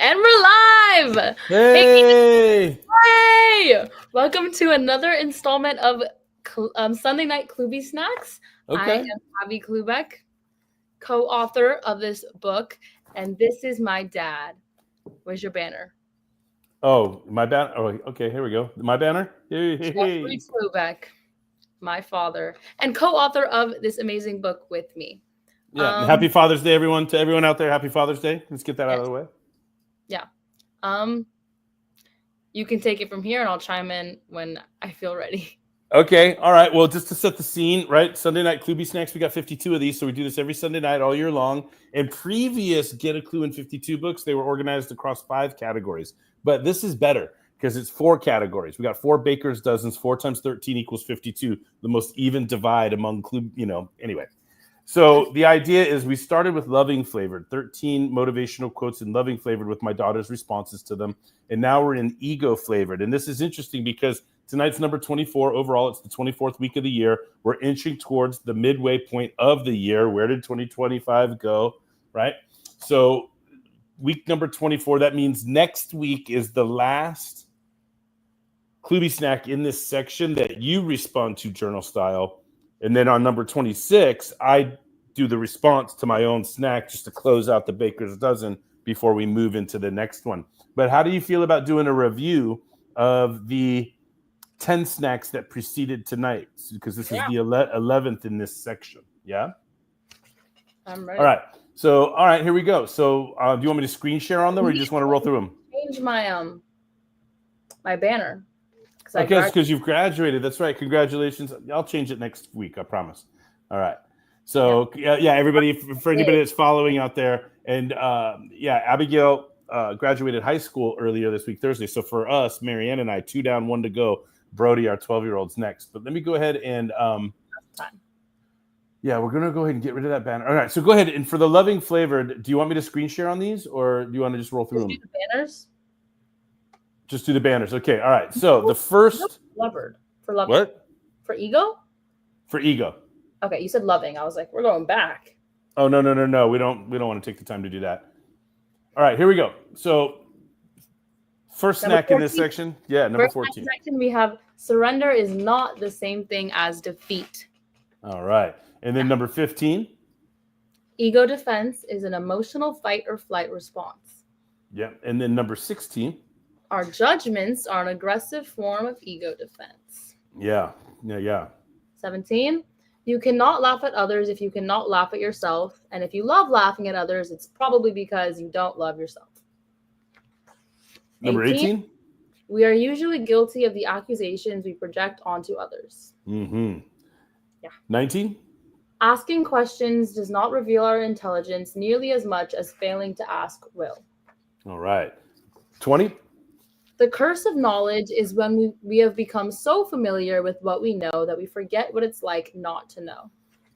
And we're live! Hey! Hey! Welcome to another installment of Sunday Night Klooby Snacks. I Okay. am Abby Klubeck, co-author of this book, and this is my dad. Where's your banner? Oh, my banner. Oh, okay. Here we go. My banner. Hey, hey, Jeffrey hey. Klubeck, my father, and co-author of this amazing book with me. Yeah. Happy Father's Day, everyone. To everyone out there, happy Father's Day. Let's get that out Yes. of the way. Yeah. You can take it from here, and I'll chime in when I feel ready. Okay. All right. Well, just to set the scene, right? Sunday night Klooby Snacks. We got 52 of these, so we do this every Sunday night all year long. And previous Get a Clue in 52 books, they were organized across 5 categories. But this is better because it's 4 categories. We got 4 baker's dozens. 4 times 13 equals 52. The most even divide among Clue. Anyway. So the idea is we started with loving flavored, 13 motivational quotes in loving flavored with my daughter's responses to them. And now we're in ego flavored. And this is interesting because tonight's number 24. Overall, it's the 24th week of the year. We're inching towards the midway point of the year. Where did 2025 go? Right? So week number 24, that means next week is the last Klooby Snack in this section that you respond to journal style. And then on number 26, I do the response to my own snack just to close out the baker's dozen before we move into the next one. But how do you feel about doing a review of the 10 snacks that preceded tonight? Because this is the 11th in this section. Yeah? I'm ready. All right. So, all right, here we go. So do you want me to screen share on them or you just want to roll through them? Change my my banner. Okay, because you've graduated. That's right. Congratulations. I'll change it next week. I promise. All right. So yeah, everybody, for anybody that's following out there, and Abigail graduated high school earlier this week, Thursday. So for us, Marianne and I, 2 down, 1 to go. Brody, our 12-year-old's next. But let me go ahead and we're gonna go ahead and get rid of that banner. All right. So go ahead, and for the loving flavored, do you want me to screen share on these, or do you want to just roll through them? Do the banners. Just do the banners. Okay. All right. So the first loving. What? For ego? For ego. Okay, you said loving. I was like, we're going back. Oh no. We don't want to take the time to do that. All right, here we go. So first snack in this section. Yeah, number 14. Section we have surrender is not the same thing as defeat. All right. And then number 15. Ego defense is an emotional fight or flight response. Yeah. And then number 16. Our judgments are an aggressive form of ego defense. Yeah. 17. You cannot laugh at others if you cannot laugh at yourself. And if you love laughing at others, it's probably because you don't love yourself. Number 18. We are usually guilty of the accusations we project onto others. Mm-hmm. Yeah. 19. Asking questions does not reveal our intelligence nearly as much as failing to ask will. All right. 20. The curse of knowledge is when we have become so familiar with what we know that we forget what it's like not to know.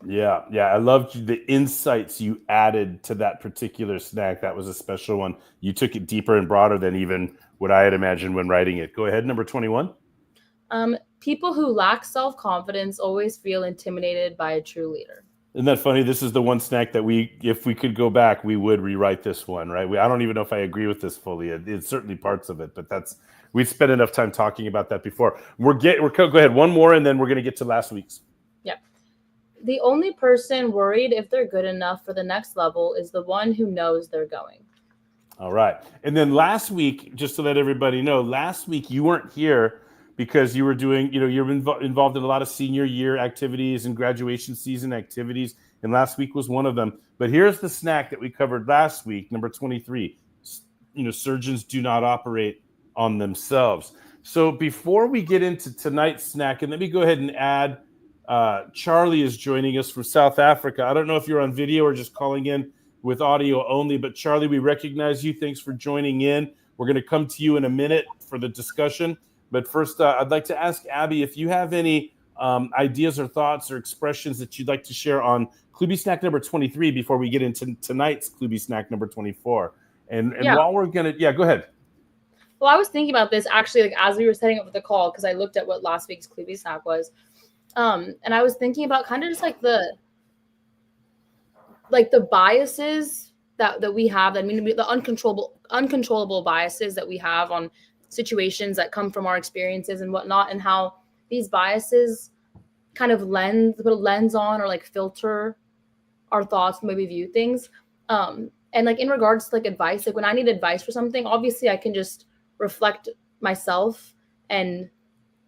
Yeah. I loved the insights you added to that particular snack. That was a special one. You took it deeper and broader than even what I had imagined when writing it. Go ahead, number 21. People who lack self-confidence always feel intimidated by a true leader. Isn't that funny? This is the one snack that if we could go back, we would rewrite this one, right? I don't even know if I agree with this fully. It's certainly parts of it, but we've spent enough time talking about that before. Go ahead, one more, and then we're going to get to last week's. Yeah. The only person worried if they're good enough for the next level is the one who knows they're going. All right. And then last week, just to let everybody know, last week you weren't here because you were doing, you're involved in a lot of senior year activities and graduation season activities. And last week was one of them. But here's the snack that we covered last week, number 23. Surgeons do not operate on themselves. So before we get into tonight's snack, and let me go ahead and add, Charlie is joining us from South Africa. I don't know if you're on video or just calling in with audio only, but Charlie, we recognize you. Thanks for joining in. We're going to come to you in a minute for the discussion. But first, I'd like to ask Abby if you have any ideas or thoughts or expressions that you'd like to share on Klooby Snack number 23 before we get into tonight's Klooby Snack number 24. And while we're going to, go ahead. Well, I was thinking about this actually, as we were setting up the call, because I looked at what last week's Klooby Snack was. And I was thinking about kind of just like the biases that we have, that mean the uncontrollable biases that we have on situations that come from our experiences and whatnot, and how these biases kind of put a lens on or like filter our thoughts, the way we view things. And like in regards to like advice, like when I need advice for something, obviously I can just reflect myself and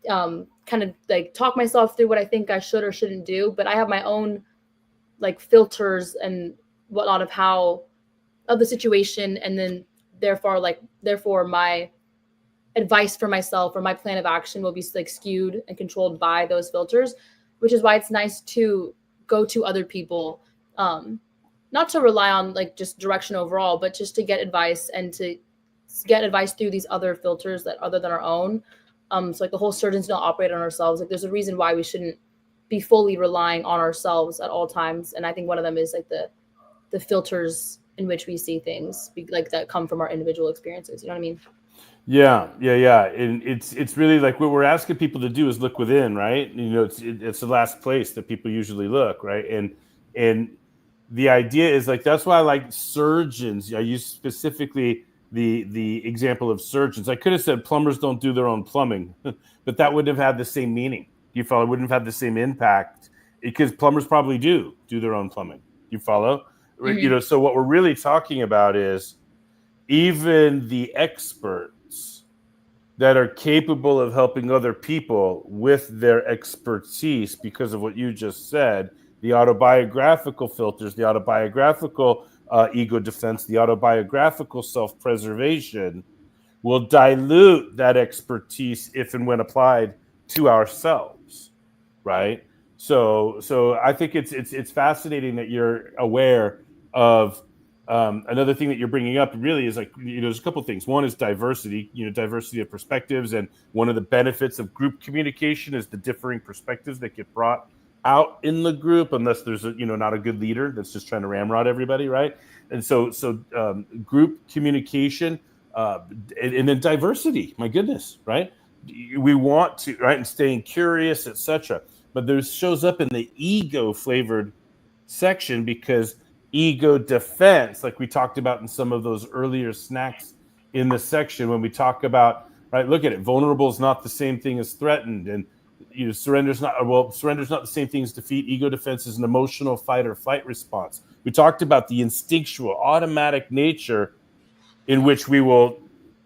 kind of like talk myself through what I think I should or shouldn't do. But I have my own like filters and whatnot of the situation, and then therefore my advice for myself or my plan of action will be like skewed and controlled by those filters, which is why it's nice to go to other people, not to rely on like just direction overall, but just to get advice and to get advice through these other filters that other than our own. So like the whole surgeons don't operate on ourselves. Like there's a reason why we shouldn't be fully relying on ourselves at all times. And I think one of them is like the filters in which we see things like that come from our individual experiences. You know what I mean? Yeah. And it's really like what we're asking people to do is look within, right? You know, it's the last place that people usually look, right? And the idea is like, that's why I like surgeons. I use specifically the example of surgeons. I could have said plumbers don't do their own plumbing, but that wouldn't have had the same meaning. You follow? It wouldn't have had the same impact, because plumbers probably do their own plumbing. You follow? Mm-hmm. You know, so what we're really talking about is even the experts that are capable of helping other people with their expertise, because of what you just said, the autobiographical filters, the autobiographical ego defense, the autobiographical self-preservation will dilute that expertise if and when applied to ourselves, right? So I think it's fascinating that you're aware of another thing that you're bringing up. Really is like, you know, there's a couple of things. One is diversity, you know, diversity of perspectives, and one of the benefits of group communication is the differing perspectives that get brought out in the group, unless there's not a good leader that's just trying to ramrod everybody, right? And so group communication, and then diversity. My goodness, right? We want to, right, and staying curious, etc. But there shows up in the ego flavored section, because ego defense, like we talked about in some of those earlier snacks in the section, when we talk about, right, look at it, vulnerable is not the same thing as threatened, and surrender's not the same thing as defeat. Ego defense is an emotional fight or flight response. We talked about the instinctual, automatic nature in which we will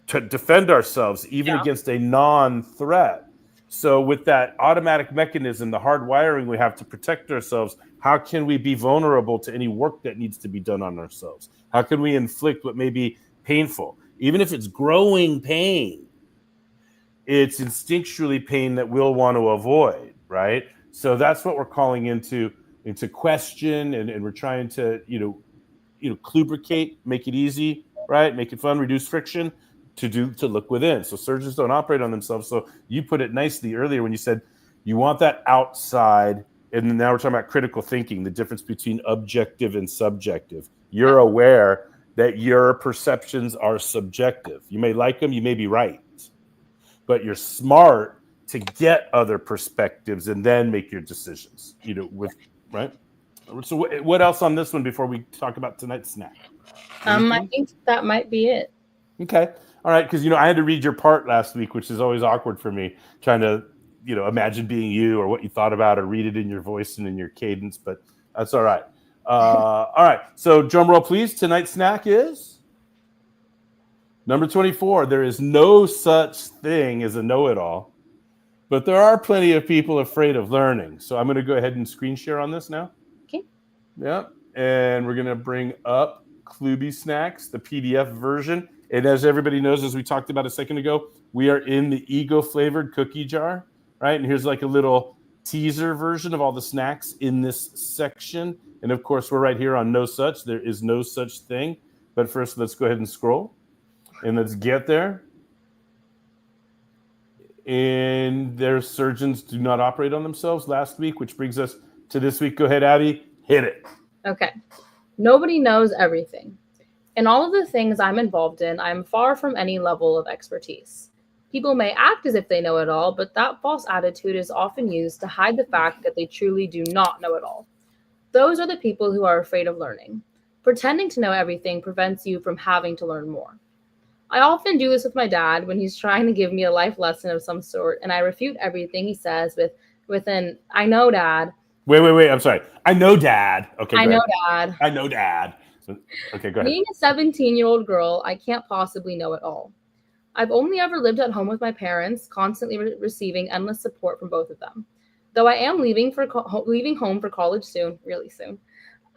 defend ourselves even against a non-threat. So with that automatic mechanism, the hard wiring we have to protect ourselves, how can we be vulnerable to any work that needs to be done on ourselves? How can we inflict what may be painful? Even if it's growing pain, it's instinctually pain that we'll want to avoid, right? So that's what we're calling into question, and we're trying to, lubricate, make it easy, right? Make it fun, reduce friction, to look within. So surgeons don't operate on themselves. So you put it nicely earlier when you said you want that outside, and now we're talking about critical thinking, the difference between objective and subjective. You're aware that your perceptions are subjective. You may like them, you may be right, but you're smart to get other perspectives and then make your decisions, right? So what else on this one before we talk about tonight's snack? I think that might be it. Okay. All right. Because, I had to read your part last week, which is always awkward for me, trying to, imagine being you or what you thought about, or read it in your voice and in your cadence, but that's all right. All right. So drum roll, please. Tonight's snack is number 24. There is no such thing as a know-it-all, but there are plenty of people afraid of learning. So I'm going to go ahead and screen share on this now. Okay. Yep. And we're going to bring up KloobySnacks, the PDF version. And as everybody knows, as we talked about a second ago, we are in the ego-flavored cookie jar, right? And here's like a little teaser version of all the snacks in this section. And of course, we're right here on No Such. There is no such thing. But first, let's go ahead and scroll. And let's get there. And their surgeons do not operate on themselves last week, which brings us to this week. Go ahead, Abby. Hit it. Okay. Nobody knows everything. In all of the things I'm involved in, I'm far from any level of expertise. People may act as if they know it all, but that false attitude is often used to hide the fact that they truly do not know it all. Those are the people who are afraid of learning. Pretending to know everything prevents you from having to learn more. I often do this with my dad when he's trying to give me a life lesson of some sort, and I refute everything he says with an "I know, Dad." Wait. I'm sorry. I know, Dad. Okay, I go know, ahead. Dad. I know, Dad. Okay, go ahead. Being a 17-year-old girl, I can't possibly know it all. I've only ever lived at home with my parents, constantly receiving endless support from both of them. Though I am leaving home for college soon, really soon,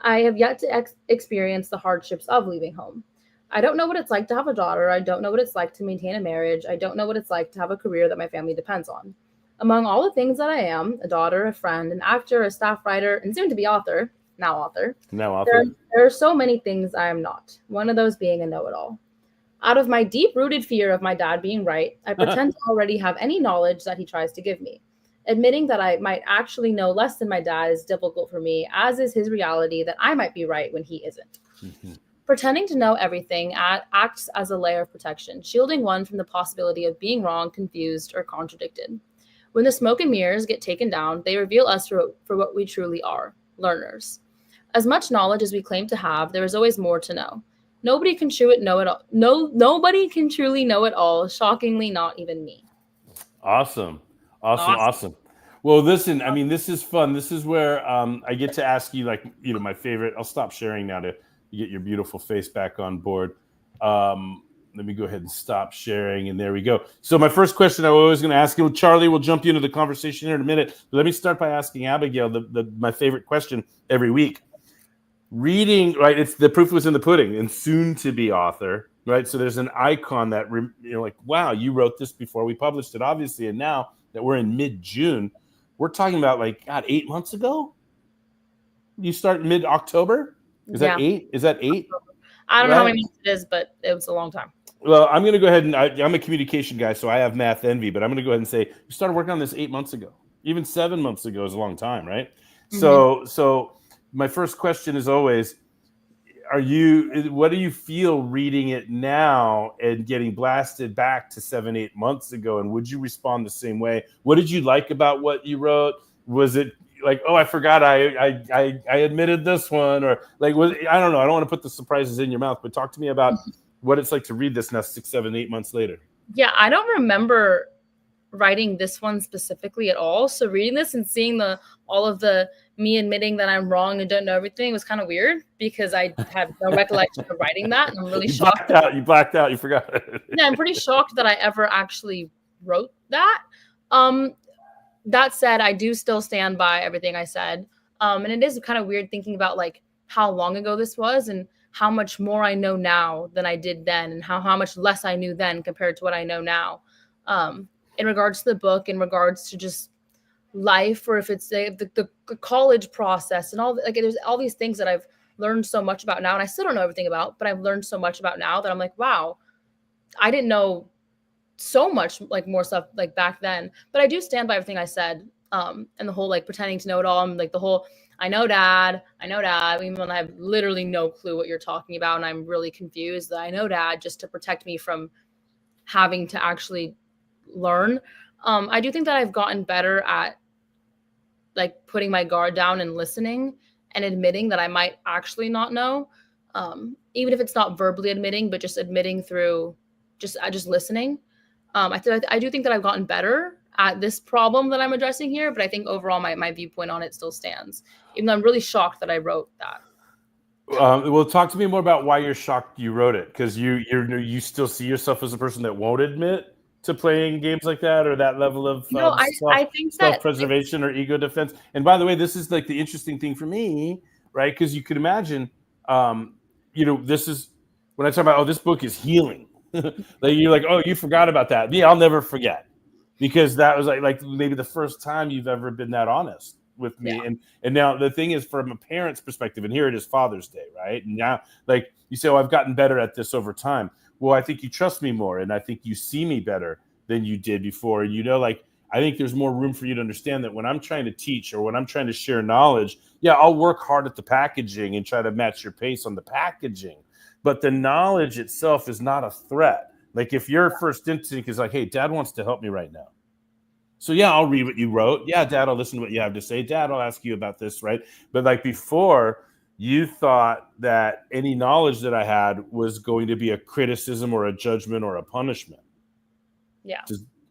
I have yet to experience the hardships of leaving home. I don't know what it's like to have a daughter. I don't know what it's like to maintain a marriage. I don't know what it's like to have a career that my family depends on. Among all the things that I am, a daughter, a friend, an actor, a staff writer, and soon to be author, now author, there are so many things I am not, one of those being a know-it-all. Out of my deep-rooted fear of my dad being right, I pretend to already have any knowledge that he tries to give me. Admitting that I might actually know less than my dad is difficult for me, as is his reality that I might be right when he isn't. Mhm. Pretending to know everything acts as a layer of protection, shielding one from the possibility of being wrong, confused, or contradicted. When the smoke and mirrors get taken down, they reveal us for what we truly are, learners. As much knowledge as we claim to have, there is always more to know. Nobody can truly know it all. Nobody can truly know it all. Shockingly, not even me. Awesome. Well, listen, I mean, this is fun. This is where I get to ask you, like, my favorite. I'll stop sharing now to get your beautiful face back on board. Let me go ahead and stop sharing, and there we go. So my first question I was always going to ask you, Charlie, we'll jump you into the conversation here in a minute. But let me start by asking Abigail my favorite question every week. Reading, right? It's the proof was in the pudding, and soon to be author, right? So there's an icon that like, wow, you wrote this before we published it, obviously, and now that we're in mid-June, we're talking about, like, God, 8 months ago. You start mid-October. Is that 8? Is that 8? I don't know how many months it is, but it was a long time. Well, I'm going to go ahead and I'm a communication guy, so I have math envy, but I'm going to go ahead and say you started working on this 8 months ago. Even 7 months ago is a long time, right? Mm-hmm. So my first question is always, what do you feel reading it now and getting blasted back to 7-8 months ago? And would you respond the same way? What did you like about what you wrote? Was it like, oh, I forgot I admitted this one, or like, I don't know. I don't want to put the surprises in your mouth, but talk to me about what it's like to read this now 6, 7, 8 months later. Yeah, I don't remember writing this one specifically at all. So reading this and seeing all of the me admitting that I'm wrong and don't know everything was kind of weird, because I have no recollection of writing that, and I'm really shocked. You blacked out. You forgot. Yeah, I'm pretty shocked that I ever actually wrote that. That said, I do still stand by everything I said. And it is kind of weird thinking about, like, how long ago this was and how much more I know now than I did then, and how much less I knew then compared to what I know now. In regards to the book, in regards to just life, or if it's the college process and all, like, there's all these things that I've learned so much about now, and I still don't know everything about, but I've learned so much about now that I'm like, wow, I didn't know so much, like, more stuff, like, back then. But I do stand by everything I said. And the whole, like, pretending to know it all, and, like, the whole I know dad, even when I have literally no clue what you're talking about and I'm really confused, that I know dad, just to protect me from having to actually learn. I do think that I've gotten better at, like, putting my guard down and listening and admitting that I might actually not know, even if it's not verbally admitting, but just admitting through just listening. I do think that I've gotten better at this problem that I'm addressing here, but I think overall my viewpoint on it still stands, even though I'm really shocked that I wrote that. Well, talk to me more about why you're shocked you wrote it, because you still see yourself as a person that won't admit to playing games like that, or that level of I think self-preservation or ego defense. And by the way, this is, like, the interesting thing for me, right? Because you could imagine, this is when I talk about, oh, this book is healing. Like, you're like, oh, you forgot about that. Yeah, I'll never forget, because that was like maybe the first time you've ever been that honest with me. Yeah. And now the thing is, from a parent's perspective, and here it is Father's Day, right? And now, like, you say, oh, I've gotten better at this over time. Well, I think you trust me more, and I think you see me better than you did before. And, like, I think there's more room for you to understand that when I'm trying to teach or when I'm trying to share knowledge, yeah, I'll work hard at the packaging and try to match your pace on the packaging. But the knowledge itself is not a threat. Like, if your first instinct is like, hey, dad wants to help me right now, so yeah, I'll read what you wrote. Yeah, dad, I'll listen to what you have to say. Dad, I'll ask you about this, right? But, like, before, you thought that any knowledge that I had was going to be a criticism or a judgment or a punishment. Yeah.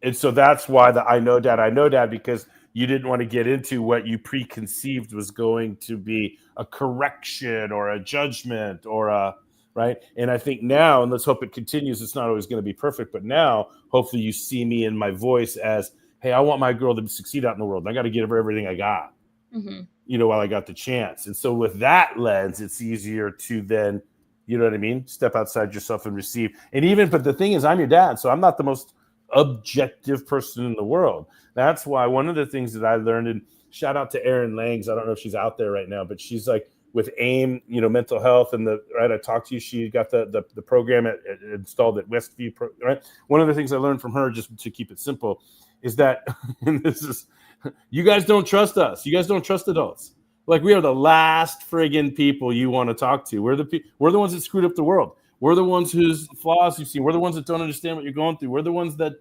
And so that's why I know dad, because you didn't want to get into what you preconceived was going to be a correction or a judgment or a right. And I think now, and let's hope it continues, it's not always going to be perfect, but now hopefully you see me in my voice as, hey, I want my girl to succeed out in the world. I got to give her everything I got, while I got the chance. And so with that lens, it's easier to then, you know what I mean? Step outside yourself and receive. But the thing is, I'm your dad, so I'm not the most objective person in the world. That's why one of the things that I learned, and shout out to Erin Langs, I don't know if she's out there right now, but she's like with AIM, mental health, and I talked to you, she got the program installed at Westview, right? One of the things I learned from her, just to keep it simple, is that, and this is, you guys don't trust us. You guys don't trust adults. Like, we are the last friggin' people you want to talk to. We're the ones that screwed up the world. We're the ones whose flaws you've seen. We're the ones that don't understand what you're going through. We're the ones that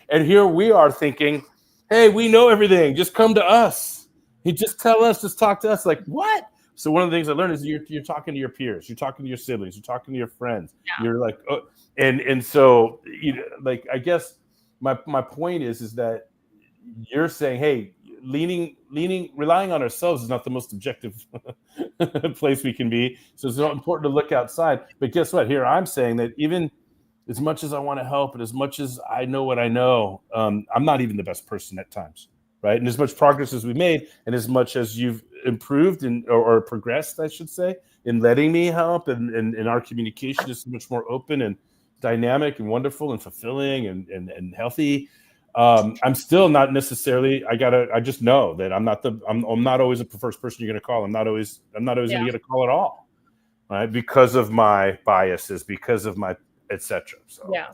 and here we are thinking, hey, we know everything. Just come to us. You just tell us, just talk to us. Like, what? So one of the things I learned is you're talking to your peers, you're talking to your siblings, you're talking to your friends. Yeah. You're like, oh, and so I guess my point is that you're saying, hey, relying on ourselves is not the most objective place we can be. So it's not important to look outside. But guess what? Here I'm saying that even as much as I want to help and as much as I know what I know, I'm not even the best person at times, right? And as much progress as we made, and as much as you've improved or progressed, I should say, in letting me help, and our communication is so much more open and dynamic and wonderful and fulfilling and healthy. I'm still not necessarily. I just know that I'm not always the first person you're going to call. I'm not always going to get a call at all, right? Because of my biases, because of my etc. So yeah,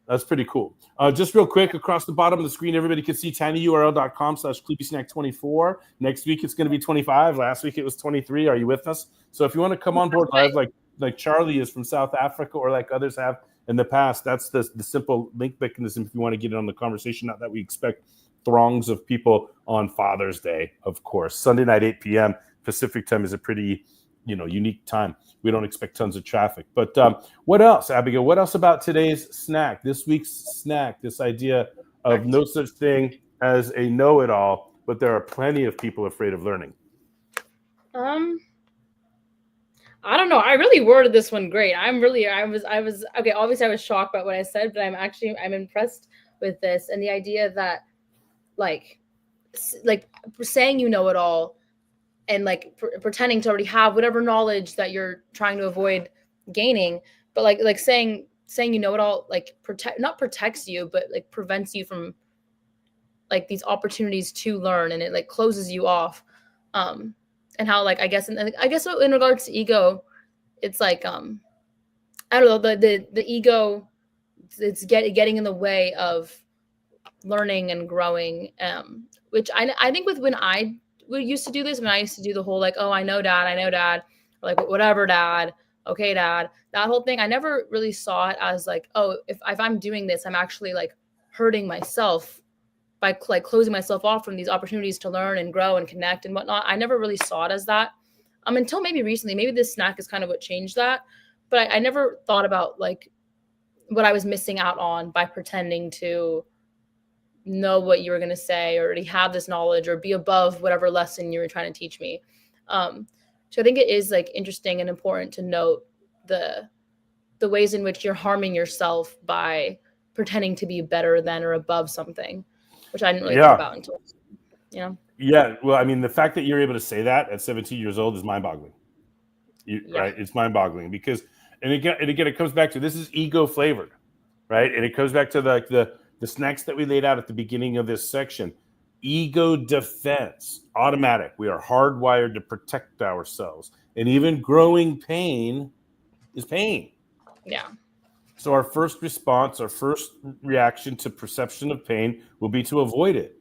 that's pretty cool. Just real quick, across the bottom of the screen, everybody can see tinyurl.com/KloobySnack24. Next week it's going to be 25. Last week it was 23. Are you with us? So if you want to come on board live, like Charlie is from South Africa, or like others have in the past, that's the simple link mechanism if you want to get in on the conversation. Not that we expect throngs of people on Father's Day, of course. Sunday night, 8 p.m. Pacific time is a pretty, unique time. We don't expect tons of traffic. But what else, Abigail? What else about today's snack, this week's snack, this idea of no such thing as a know-it-all, but there are plenty of people afraid of learning? I don't know. I really worded this one great. I was okay. Obviously, I was shocked by what I said, but I'm impressed with this and the idea that like saying you know it all and pretending to already have whatever knowledge that you're trying to avoid gaining, but like saying you know it all, not protects you, but prevents you from these opportunities to learn, and it closes you off. And how I guess in regards to ego, it's I don't know, the ego, it's getting in the way of learning and growing, which I think when I used to do this, when I used to do the whole oh, I know dad, or whatever dad, okay dad, that whole thing, I never really saw it as oh, if I'm doing this, I'm actually hurting myself by closing myself off from these opportunities to learn and grow and connect and whatnot. I never really saw it as that, until maybe recently. Maybe this snack is kind of what changed that, but I never thought about what I was missing out on by pretending to know what you were going to say, or already have this knowledge, or be above whatever lesson you were trying to teach me. So I think it is interesting and important to note the ways in which you're harming yourself by pretending to be better than or above something, which I didn't really think about until, Yeah. Well, I mean, the fact that you're able to say that at 17 years old is mind-boggling. Right? It's mind-boggling because, and again, it comes back to, this is ego flavored, right? And it comes back to the snacks that we laid out at the beginning of this section. Ego defense, automatic. We are hardwired to protect ourselves. And even growing pain is pain. Yeah. So our first response, our first reaction to perception of pain will be to avoid it.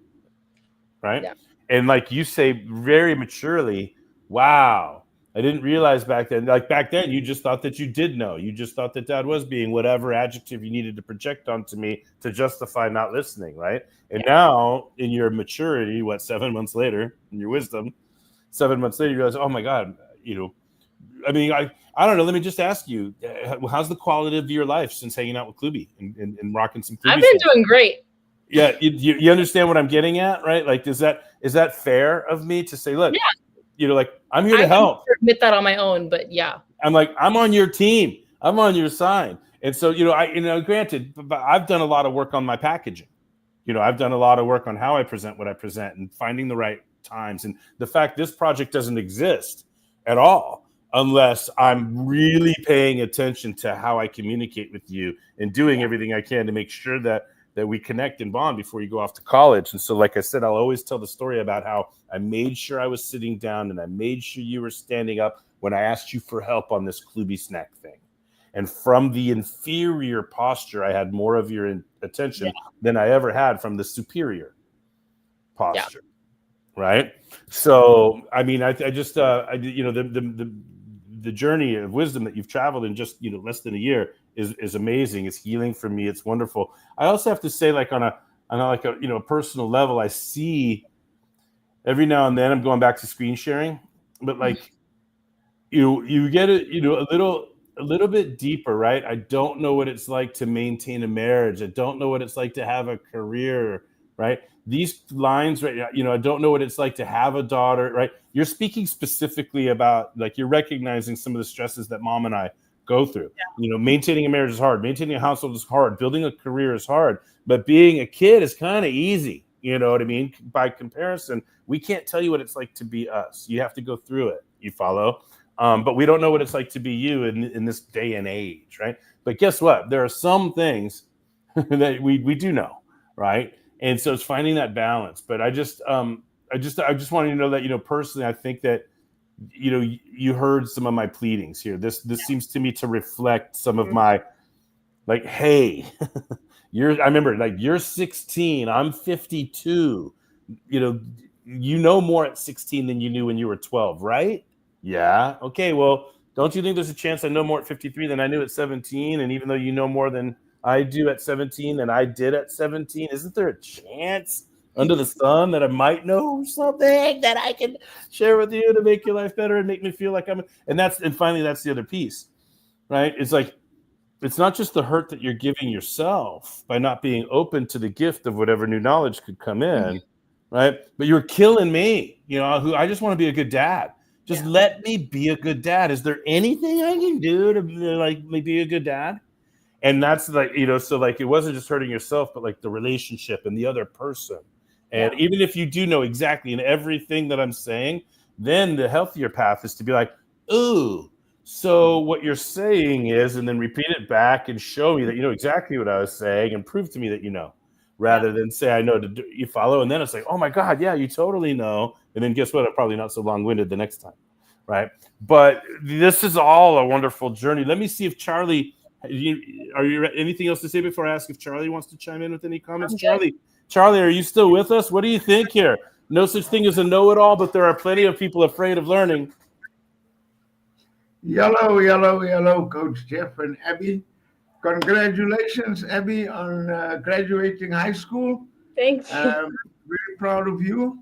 Right? Yeah. And you say very maturely, wow, I didn't realize back then. Back then, you just thought that you did know. You just thought that dad was being whatever adjective you needed to project onto me to justify not listening, right? And now, in your maturity, 7 months later, in your wisdom, 7 months later, you realize, oh my God, I mean, I don't know. Let me just ask you, how's the quality of your life since hanging out with Klooby and rocking some Klooby? I've been doing great. Yeah, you understand what I'm getting at, right? Like, is that fair of me to say, look, like, I'm here to help. I admit that on my own, but yeah. I'm like, I'm on your team. I'm on your side. And so, granted, but I've done a lot of work on my packaging. I've done a lot of work on how I present what I present and finding the right times. And the fact this project doesn't exist at all unless I'm really paying attention to how I communicate with you and doing everything I can to make sure that we connect and bond before you go off to college. And so, like I said, I'll always tell the story about how I made sure I was sitting down and I made sure you were standing up when I asked you for help on this Klooby Snack thing. And from the inferior posture, I had more of your attention than I ever had from the superior posture. Right. So, I mean, I just, the journey of wisdom that you've traveled in just, less than a year is amazing. It's healing for me. It's wonderful. I also have to say, like on a personal level, I see every now and then I'm going back to screen sharing, but like, you get it, a little bit deeper, right? I don't know what it's like to maintain a marriage. I don't know what it's like to have a career, right? These lines, right? I don't know what it's like to have a daughter, right? You're speaking specifically about, like, you're recognizing some of the stresses that mom and I go through. Maintaining a marriage is hard. Maintaining a household is hard. Building a career is hard. But being a kid is kind of easy. You know what I mean? By comparison, we can't tell you what it's like to be us. You have to go through it. You follow? But we don't know what it's like to be you in this day and age, right? But guess what? There are some things that we do know, right? And so it's finding that balance. But I just wanted you to know that, personally, I think that, you heard some of my pleadings here. This seems to me to reflect some of my, like, hey, I remember, like, you're 16, I'm 52. You know more at 16 than you knew when you were 12, right? Yeah. Okay. Well, don't you think there's a chance I know more at 53 than I knew at 17? And even though you know more than I do at 17 than I did at 17, isn't there a chance under the sun that I might know something that I can share with you to make your life better and make me feel like and finally, that's the other piece, right? It's like, it's not just the hurt that you're giving yourself by not being open to the gift of whatever new knowledge could come in, right? But you're killing me, who I just want to be a good dad. Just let me be a good dad. Is there anything I can do to, like, be a good dad? And that's like, so, like, it wasn't just hurting yourself, but like the relationship and the other person. And even if you do know exactly in everything that I'm saying, then the healthier path is to be like, ooh, so what you're saying is, and then repeat it back and show me that you know exactly what I was saying and prove to me that you know, rather than say I know to do, you follow. And then it's like, oh my God, yeah, you totally know. And then guess what? I'm probably not so long-winded the next time. Right. But this is all a wonderful journey. Let me see if Charlie, are you anything else to say before I ask if Charlie wants to chime in with any comments? Charlie, are you still with us? What do you think here? No such thing as a know-it-all, but there are plenty of people afraid of learning. Yellow, Coach Jeff and Abby. Congratulations, Abby, on graduating high school. Thank you. Very proud of you.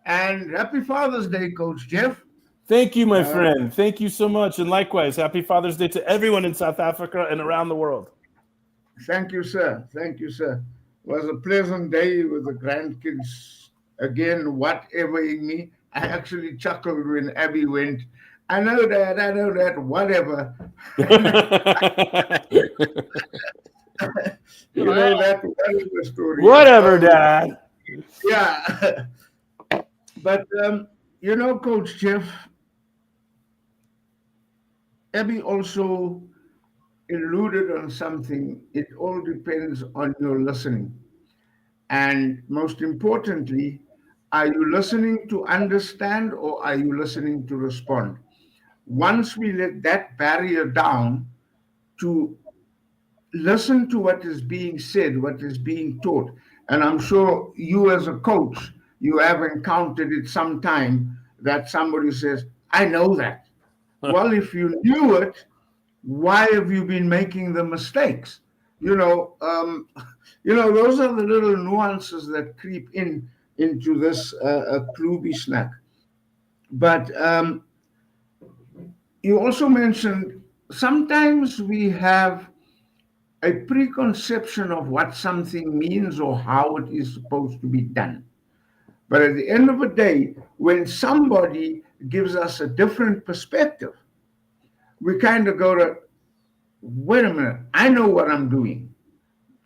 And happy Father's Day, Coach Jeff. Thank you, my friend. Thank you so much. And likewise, happy Father's Day to everyone in South Africa and around the world. Thank you, sir. Thank you, sir. It was a pleasant day with the grandkids. Again, whatever-ing me. I actually chuckled when Abby went, I know that, whatever. That whatever story. Whatever, Dad. Yeah. But, Coach Jeff, Abby also alluded on something. It all depends on your listening. And most importantly, are you listening to understand or are you listening to respond? Once we let that barrier down to listen to what is being said, what is being taught, and I'm sure you as a coach, you have encountered it sometime that somebody says, I know that. Well, if you knew it, why have you been making the mistakes? Those are the little nuances that creep into this Klooby Snack. But you also mentioned sometimes we have a preconception of what something means or how it is supposed to be done. But at the end of the day, when somebody gives us a different perspective, we kind of go to, wait a minute, I know what I'm doing.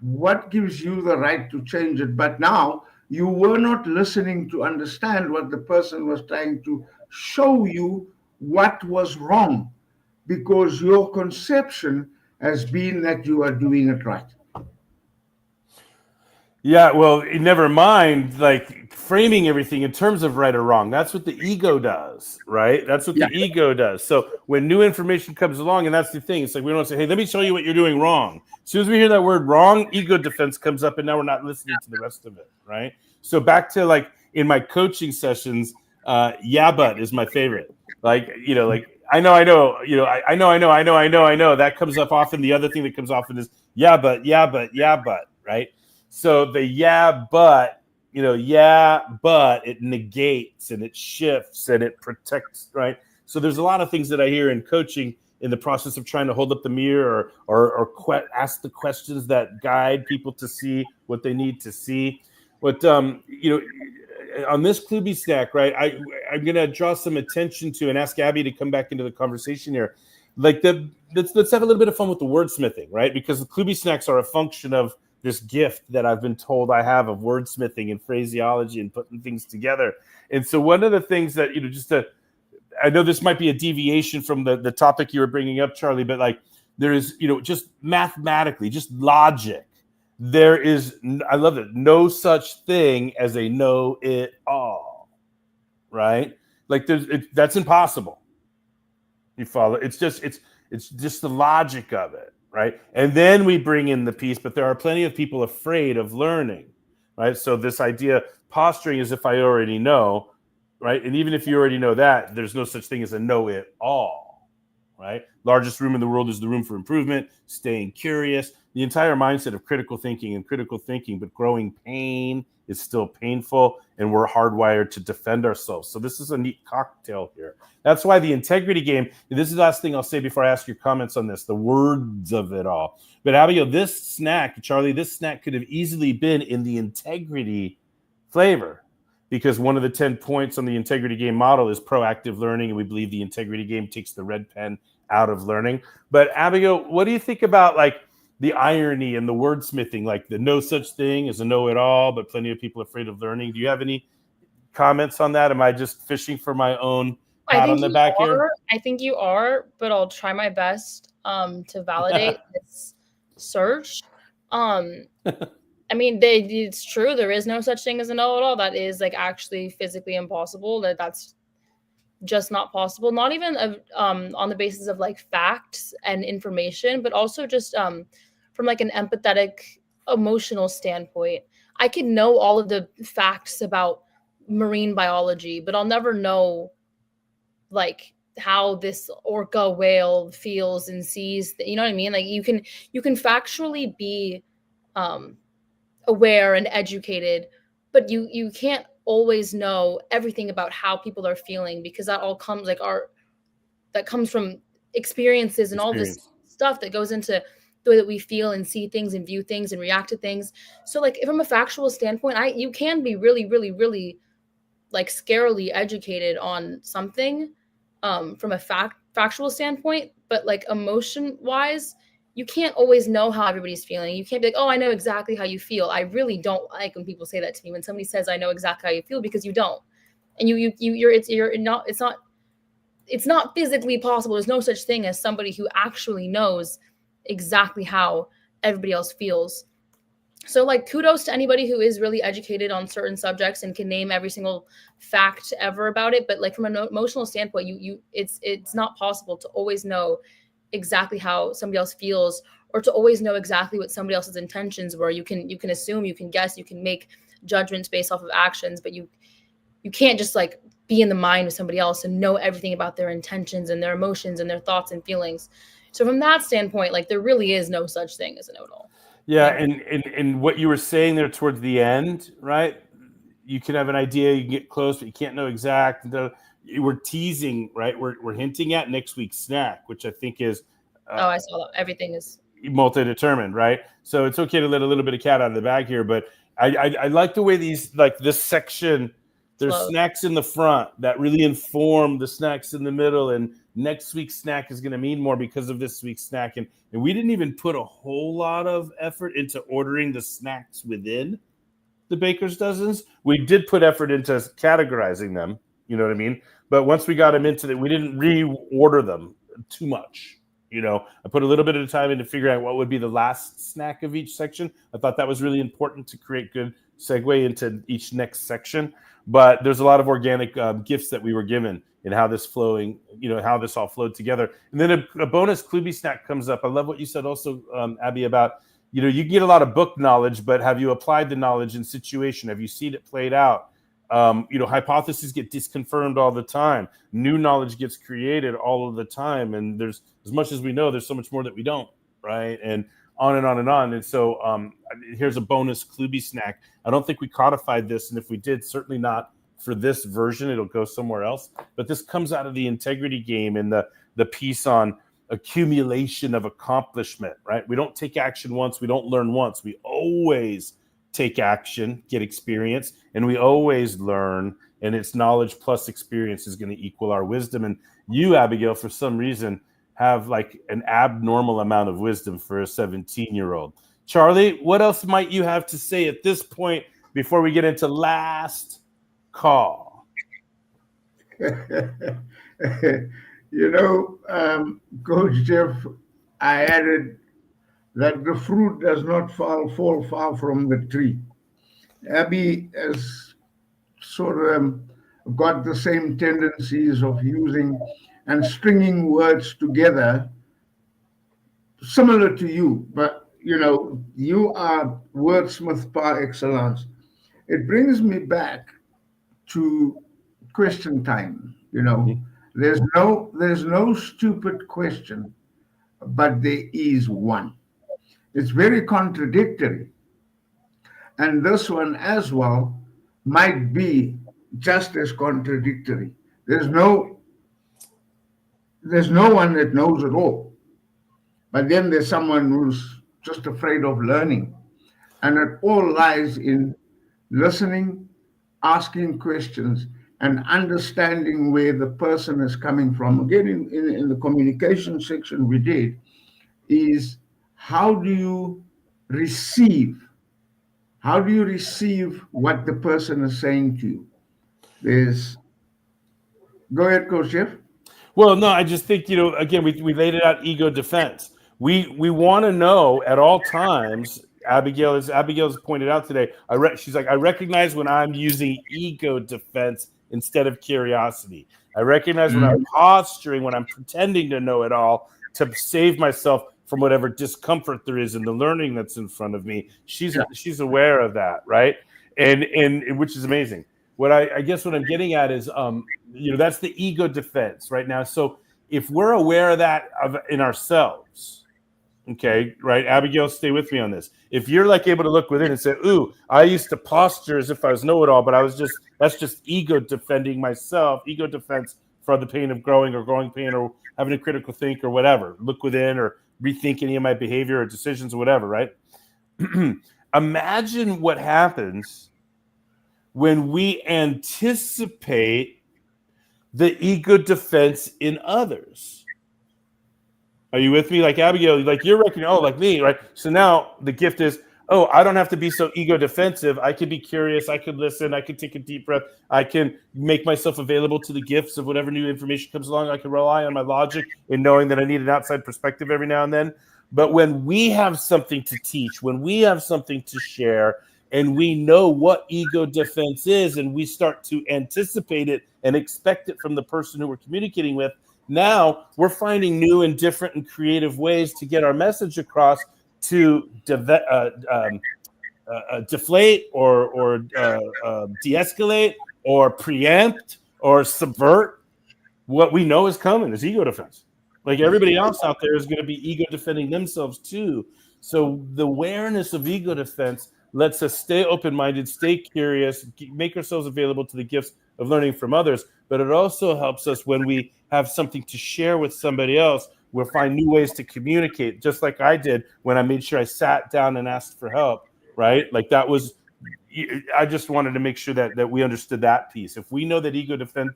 What gives you the right to change it? But now you were not listening to understand what the person was trying to show you what was wrong because your conception has been that you are doing it right. Yeah, well, never mind like framing everything in terms of right or wrong. That's what the ego does, right? That's what Yeah. the ego does. So when new information comes along, and that's the thing, it's like we don't say, hey, let me show you what you're doing wrong. As soon as we hear that word wrong, ego defense comes up, and now we're not listening to the rest of it, right? So back to like in my coaching sessions, yeah, but is my favorite. Like, like I know, I know. That comes up often. The other thing that comes often is yeah, but, right? So the yeah, but it negates and it shifts and it protects, right? So there's a lot of things that I hear in coaching in the process of trying to hold up the mirror or ask the questions that guide people to see what they need to see. But on this Klooby Snack, right? I'm gonna draw some attention to and ask Abby to come back into the conversation here. Like let's have a little bit of fun with the wordsmithing, right? Because the Klooby Snacks are a function of this gift that I've been told I have of wordsmithing and phraseology and putting things together. And so one of the things that, I know this might be a deviation from the topic you were bringing up, Charlie, but like there is, just mathematically, just logic. There is, I love it, no such thing as a know-it-all, right? Like that's impossible. You follow? It's just the logic of it. Right. And then we bring in the piece, but there are plenty of people afraid of learning. Right. So this idea, posturing as if I already know. Right. And even if you already know that, there's no such thing as a know it all. Right. Largest room in the world is the room for improvement, staying curious, the entire mindset of critical thinking, but growing pain is still painful. And we're hardwired to defend ourselves. So this is a neat cocktail here. That's why the integrity game, this is the last thing I'll say before I ask your comments on this, the words of it all. But Abigail, this snack could have easily been in the integrity flavor because one of the 10 points on the integrity game model is proactive learning. And we believe the integrity game takes the red pen out of learning. But Abigail, what do you think about like the irony and the wordsmithing, like the no such thing as a know-it-all, but plenty of people afraid of learning? Do you have any comments on that? Am I just fishing for my own pat on the back here? I think you are, but I'll try my best to validate this search. I mean, it's true. There is no such thing as a know-it-all. That is like actually physically impossible. That's just not possible. Not even on the basis of like facts and information, but also just from like an empathetic, emotional standpoint. I can know all of the facts about marine biology, but I'll never know like how this orca whale feels and sees. You know what I mean? Like you can factually be aware and educated, but you can't always know everything about how people are feeling because that all comes that comes from experiences and all this stuff that goes into the way that we feel and see things and view things and react to things. So like from a factual standpoint, you can be really, really, really like scarily educated on something from a factual standpoint, but like emotion wise, you can't always know how everybody's feeling. You can't be like, oh, I know exactly how you feel. I really don't like when people say that to me. When somebody says I know exactly how you feel, because you don't. And it's not physically possible. There's no such thing as somebody who actually knows exactly how everybody else feels. So like kudos to anybody who is really educated on certain subjects and can name every single fact ever about it. But like from an emotional standpoint, it's not possible to always know exactly how somebody else feels or to always know exactly what somebody else's intentions were. You can assume, you can guess, you can make judgments based off of actions, but you can't just like be in the mind of somebody else and know everything about their intentions and their emotions and their thoughts and feelings. So from that standpoint, like there really is no such thing as a know-it-all. Yeah, and what you were saying there towards the end, right? You can have an idea, you can get close, but you can't know exact. we're teasing, right? We're hinting at next week's snack, which I think is I saw that. Everything is multi-determined, right? So it's okay to let a little bit of cat out of the bag here, but I like the way these, like this section, there's Flow. snacks in the front that really inform the snacks in the middle, and next week's snack is going to mean more because of this week's snack. And we didn't even put a whole lot of effort into ordering the snacks within the Baker's Dozens. We did put effort into categorizing them, you know what I mean? But once we got them into it, we didn't reorder them too much. You know, I put a little bit of time into figuring out what would be the last snack of each section. I thought that was really important to create good segue into each next section. But there's a lot of organic gifts that we were given in how this flowing, you know, how this all flowed together. And then a bonus Klooby Snack comes up. I love what you said also, Abby, about, you know, you get a lot of book knowledge, but have you applied the knowledge in situation? Have you seen it played out? You know, hypotheses get disconfirmed all the time. New knowledge gets created all of the time. And there's, as much as we know, there's so much more that we don't, right? And on and on and on. And so here's a bonus Klooby Snack. I don't think we codified this. And if we did, certainly not for this version. It'll go somewhere else. But this comes out of the integrity game and the piece on accumulation of accomplishment, right? We don't take action once. We don't learn once. We always take action, get experience, and we always learn. And it's knowledge plus experience is going to equal our wisdom. And you, Abigail, for some reason, have like an abnormal amount of wisdom for a 17-year-old. Charlie, what else might you have to say at this point before we get into last call? You know, Coach Jeff, I added that the fruit does not fall far from the tree. Abby has sort of got the same tendencies of using and stringing words together, similar to you, but you know, you are wordsmith par excellence. It brings me back to question time. You know, there's no stupid question, but there is one. It's very contradictory. And this one as well might be just as contradictory. There's no one that knows it all. But then there's someone who's just afraid of learning. And it all lies in listening, asking questions, and understanding where the person is coming from. Again, in the communication section we did, is how do you receive what the person is saying to you? Go ahead, Coach Jeff. Well, no, I just think, you know, again, we laid it out, ego defense. We want to know at all times, Abigail's pointed out today, she's like, I recognize when I'm using ego defense instead of curiosity. I recognize when I'm posturing, when I'm pretending to know it all to save myself from whatever discomfort there is in the learning that's in front of me. She's aware of that, right? And which is amazing. What I guess what I'm getting at is, you know, that's the ego defense right now. So if we're aware of that in ourselves, okay, right? Abigail, stay with me on this. If you're like able to look within and say, ooh, I used to posture as if I was know-it-all, but that's just ego defending myself, ego defense for the pain of growing or growing pain or having a critical think or whatever, look within or rethink any of my behavior or decisions or whatever, right? Imagine what happens when we anticipate the ego defense in others. Are you with me? Like Abigail, like you're reckoning, oh, like me, right? So now the gift is, oh, I don't have to be so ego defensive. I could be curious. I could listen. I could take a deep breath. I can make myself available to the gifts of whatever new information comes along. I can rely on my logic in knowing that I need an outside perspective every now and then. But when we have something to teach, when we have something to share, and we know what ego defense is, and we start to anticipate it and expect it from the person who we're communicating with, now we're finding new and different and creative ways to get our message across to deflate or de-escalate or preempt or subvert what we know is coming is ego defense. Like everybody else out there is going to be ego defending themselves too. So the awareness of ego defense lets us stay open-minded, stay curious, make ourselves available to the gifts of learning from others. but it also helps us when we have something to share with somebody else. We'll find new ways to communicate, just like I did when I made sure I sat down and asked for help, right? Like that was, I just wanted to make sure that we understood that piece. If we know that ego defense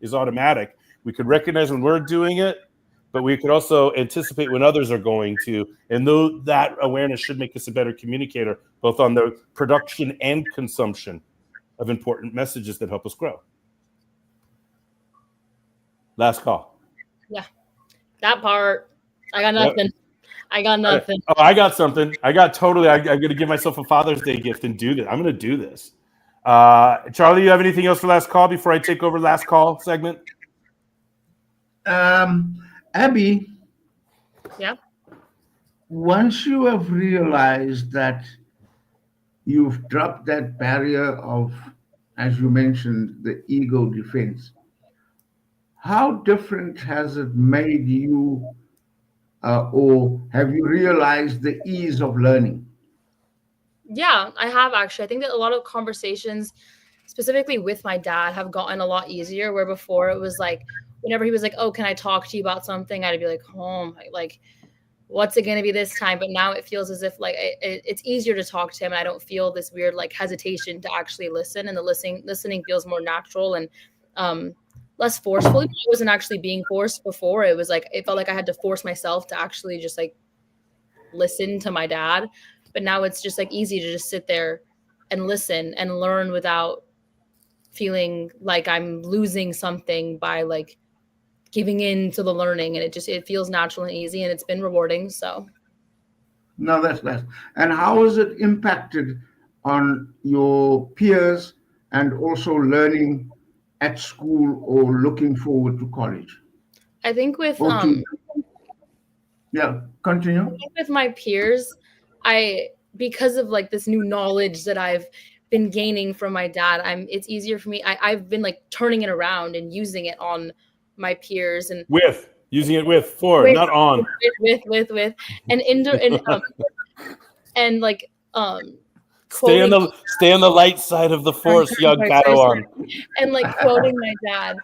is automatic, we could recognize when we're doing it, but we could also anticipate when others are going to. And though that awareness should make us a better communicator, both on the production and consumption of important messages that help us grow. Last call. Yeah. That part, I got nothing. Yep. I got nothing. Oh, I got something. I got totally. I'm going to give myself a Father's Day gift and do this. I'm going to do this. Charlie, you have anything else for last call before I take over last call segment? Abby. Yeah. Once you have realized that you've dropped that barrier of, as you mentioned, the ego defense, how different has it made you, or have you realized the ease of learning? Yeah, I have actually. I think that a lot of conversations, specifically with my dad, have gotten a lot easier, where before it was like, whenever he was like, oh, can I talk to you about something? I'd be like, oh, like, what's it going to be this time? But now it feels as if like it's easier to talk to him. And I don't feel this weird like hesitation to actually listen. And the listening feels more natural and less forceful. It wasn't actually being forced before. It was like, it felt like I had to force myself to actually just like listen to my dad. But now it's just like easy to just sit there and listen and learn without feeling like I'm losing something by like giving in to the learning. And it feels natural and easy, and it's been rewarding. So no, that's best. And how has it impacted on your peers and also learning at school or looking forward to college? I think with continue. With my peers, because of like this new knowledge that I've been gaining from my dad, it's easier for me. I've been like turning it around and using it on my peers and using it with not on with and like stay on the light side of the force, young Padawan. And like quoting my dad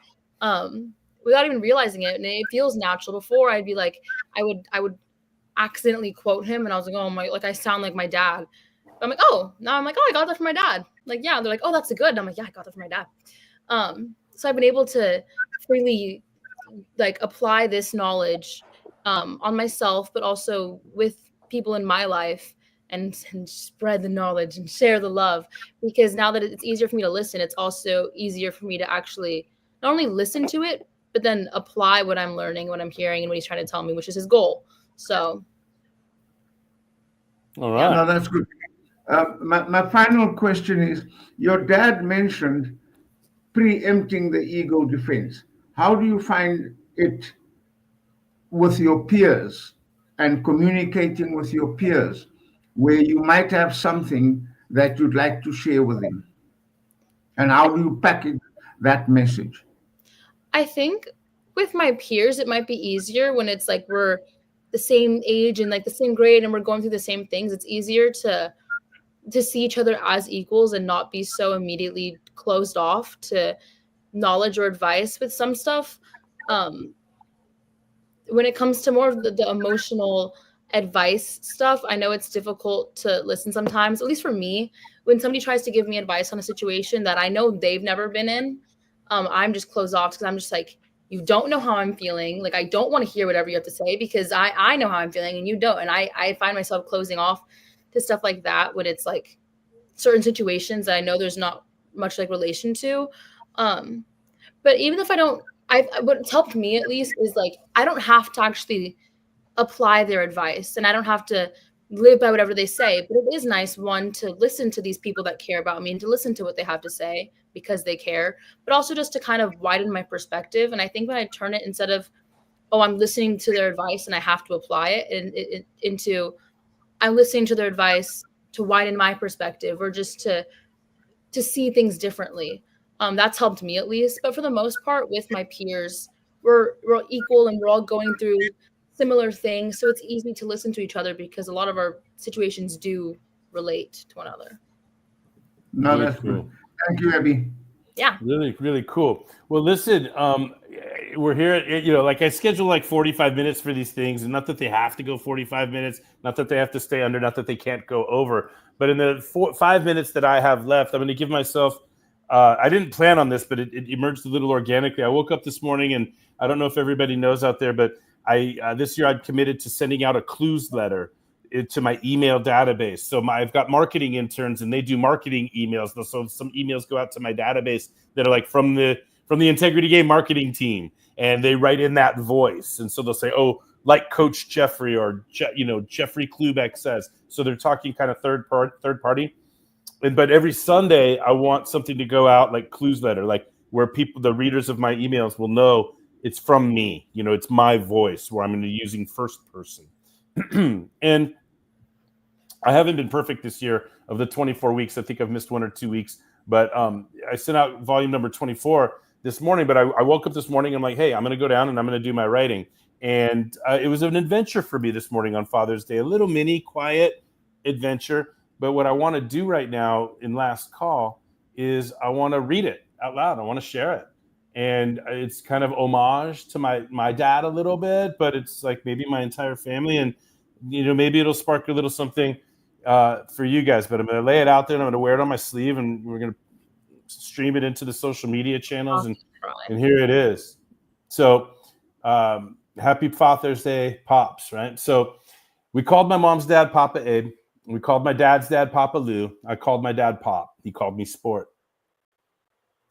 without even realizing it, and it feels natural. Before I'd be like, I would accidentally quote him, and I was like, oh my, like I sound like my dad. But I'm like, oh, now I'm like, oh, I got that from my dad. Like, yeah, they're like, oh, that's good. And I'm like, yeah, I got that from my dad. So I've been able to freely like apply this knowledge on myself, but also with people in my life, and spread the knowledge and share the love. Because now that it's easier for me to listen, it's also easier for me to actually not only listen to it, but then apply what I'm learning, what I'm hearing, and what he's trying to tell me, which is his goal. So, all right. No, that's good. My final question is, your dad mentioned preempting the ego defense. How do you find it with your peers and communicating with your peers, where you might have something that you'd like to share with them? And how do you package that message? I think with my peers, it might be easier when it's like we're the same age and like the same grade and we're going through the same things. It's easier to see each other as equals and not be so immediately closed off to knowledge or advice with some stuff. When it comes to more of the emotional advice stuff, I know it's difficult to listen sometimes, at least for me. When somebody tries to give me advice on a situation that I know they've never been in, I'm just closed off because I'm just like, you don't know how I'm feeling. Like, I don't want to hear whatever you have to say because I know how I'm feeling and you don't. And I find myself closing off to stuff like that when it's like certain situations that I know there's not much like relation to. But even if I don't, what's helped me at least is like, I don't have to actually apply their advice and I don't have to live by whatever they say, but it is nice, one, to listen to these people that care about me and to listen to what they have to say because they care, but also just to kind of widen my perspective. And I think when I turn it, instead of, oh, I'm listening to their advice and I have to apply it, into I'm listening to their advice to widen my perspective or just to see things differently. That's helped me at least. But for the most part, with my peers, we're equal and we're all going through similar things. So it's easy to listen to each other because a lot of our situations do relate to one another. No, that's good. Thank you, Abby. Yeah. Really, really cool. Well, listen, we're here, like I schedule like 45 minutes for these things, and not that they have to go 45 minutes, not that they have to stay under, not that they can't go over. But in the 5 minutes that I have left, I'm going to give myself, I didn't plan on this, but it emerged a little organically. I woke up this morning, and I don't know if everybody knows out there, but this year I'd committed to sending out a clues letter to my email database. So I've got marketing interns, and they do marketing emails. So some emails go out to my database that are like from the Integrity Game marketing team, and they write in that voice. And so they'll say, "Oh, like Coach Jeffrey," or Jeffrey Klubeck says. So they're talking kind of third party. But every Sunday, I want something to go out like clues letter, like where the readers of my emails will know it's from me. It's my voice, where I'm going to be using first person. And I haven't been perfect this year. Of the 24 weeks, I think I've missed 1 or 2 weeks. But I sent out volume number 24 this morning. But I woke up this morning, and I'm like, hey, I'm going to go down and I'm going to do my writing. And it was an adventure for me this morning on Father's Day, a little mini quiet adventure. But what I want to do right now in last call is I want to read it out loud. I want to share it. And it's kind of homage to my dad a little bit, but it's like maybe my entire family. And, maybe it'll spark a little something for you guys. But I'm going to lay it out there, and I'm going to wear it on my sleeve, and we're going to stream it into the social media channels. And here it is. So happy Father's Day, Pops, right? So we called my mom's dad Papa Abe. We called my dad's dad Papa Lou. I called my dad Pop. He called me Sport.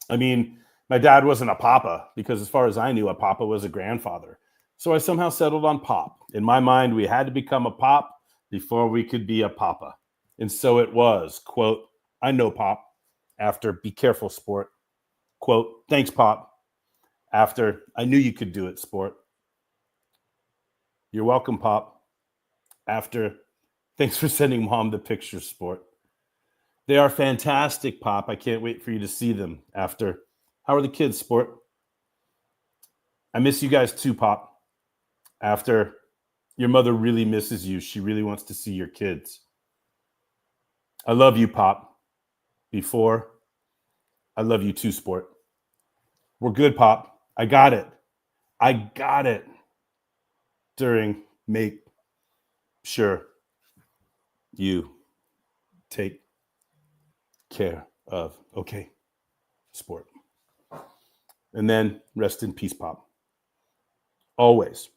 I mean, my dad wasn't a papa, because as far as I knew, a papa was a grandfather. So I somehow settled on Pop. In my mind, we had to become a pop before we could be a papa. And so it was, quote, "I know, Pop," after "Be careful, Sport." Quote, "Thanks, Pop," after "I knew you could do it, Sport." "You're welcome, Pop," after "Thanks for sending Mom the pictures, Sport." "They are fantastic, Pop. I can't wait for you to see them," after "How are the kids, Sport?" "I miss you guys too, Pop," after "Your mother really misses you. She really wants to see your kids." "I love you, Pop," before "I love you too, Sport." "We're good, Pop. I got it. I got it," during "Make sure you take care of, okay, Sport." And then "Rest in peace, Pop. Always.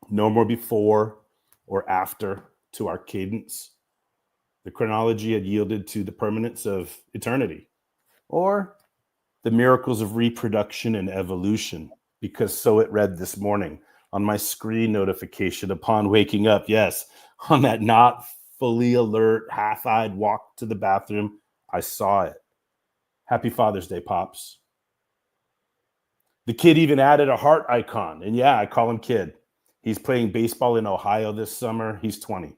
No more before or after to our cadence. The chronology had yielded to the permanence of eternity, or the miracles of reproduction and evolution, because so it read this morning on my screen notification upon waking up. Yes, on that not fully alert, half-eyed walk to the bathroom, I saw it. Happy Father's Day, Pops. The kid even added a heart icon. And yeah, I call him Kid. He's playing baseball in Ohio this summer. He's 20.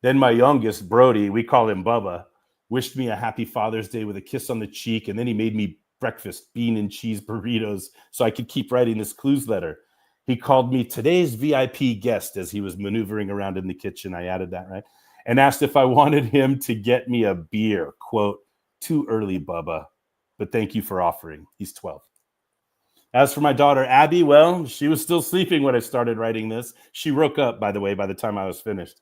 Then my youngest, Brody, we call him Bubba, wished me a happy Father's Day with a kiss on the cheek. And then he made me breakfast, bean and cheese burritos, so I could keep writing this clues letter. He called me today's VIP guest as he was maneuvering around in the kitchen. I added that, right? And asked if I wanted him to get me a beer. Quote, "Too early, Bubba, but thank you for offering." He's 12. As for my daughter, Abby, well, she was still sleeping when I started writing this. She woke up, by the way, by the time I was finished.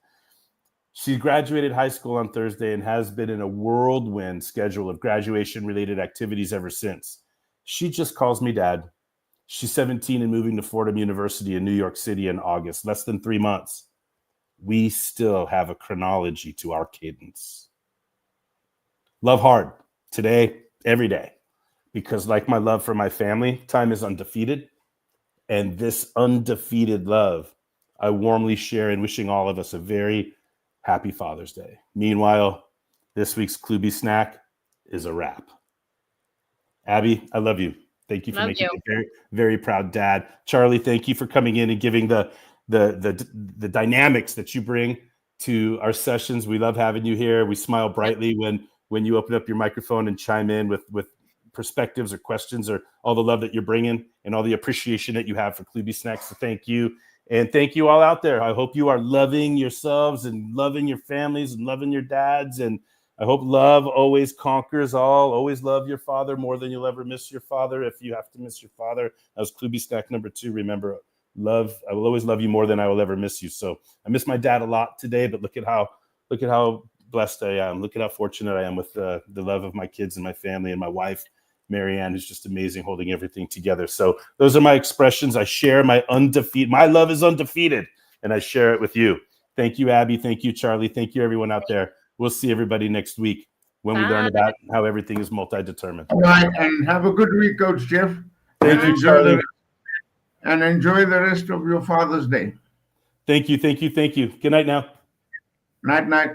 She graduated high school on Thursday and has been in a whirlwind schedule of graduation-related activities ever since. She just calls me Dad. She's 17 and moving to Fordham University in New York City in August, less than 3 months. We still have a chronology to our cadence. Love hard, today, every day. Because like my love for my family, time is undefeated. And this undefeated love, I warmly share in wishing all of us a very happy Father's Day. Meanwhile, this week's Klooby Snack is a wrap. Abby, I love you. Thank you for making me a very, very proud dad. Charlie, thank you for coming in and giving the dynamics that you bring to our sessions. We love having you here. We smile brightly when you open up your microphone and chime in with perspectives or questions, or all the love that you're bringing and all the appreciation that you have for Klooby Snack. So thank you. And thank you all out there. I hope you are loving yourselves and loving your families and loving your dads. And I hope love always conquers all. Always love your father more than you'll ever miss your father. If you have to miss your father, that was KloobySnack number 2. Remember, love. I will always love you more than I will ever miss you. So I miss my dad a lot today, but look at how blessed I am. Look at how fortunate I am with the love of my kids and my family and my wife, Marianne, who's just amazing, holding everything together. So those are my expressions. I share my love is undefeated, and I share it with you. Thank you, Abby. Thank you, Charlie. Thank you, everyone out there. We'll see everybody next week when we learn about how everything is multi-determined. All right, and have a good week, Coach Jeff. Thank you, Charlie. And enjoy the rest of your Father's Day. Thank you. Thank you. Thank you. Good night now. Night, night.